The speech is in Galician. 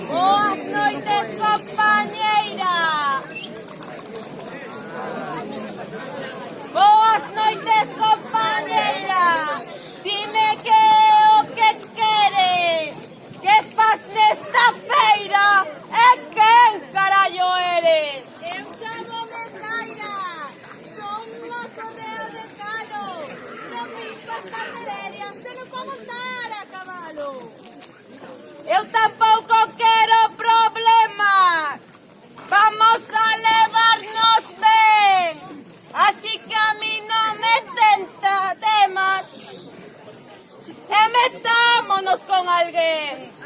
Boas noites, compañeira. Boas noites, compañeira. Dime que o que queres. Que faz nesta feira e quen carallo eres? Eu chámome Zaira, son unha correa de calo. Non vim pasar de Leria, senón para montar a cabalo. Eu tampouco quero problemas. Vamos a levarnos ben. Así que a mí non me tenta temas. E metámonos con alguén.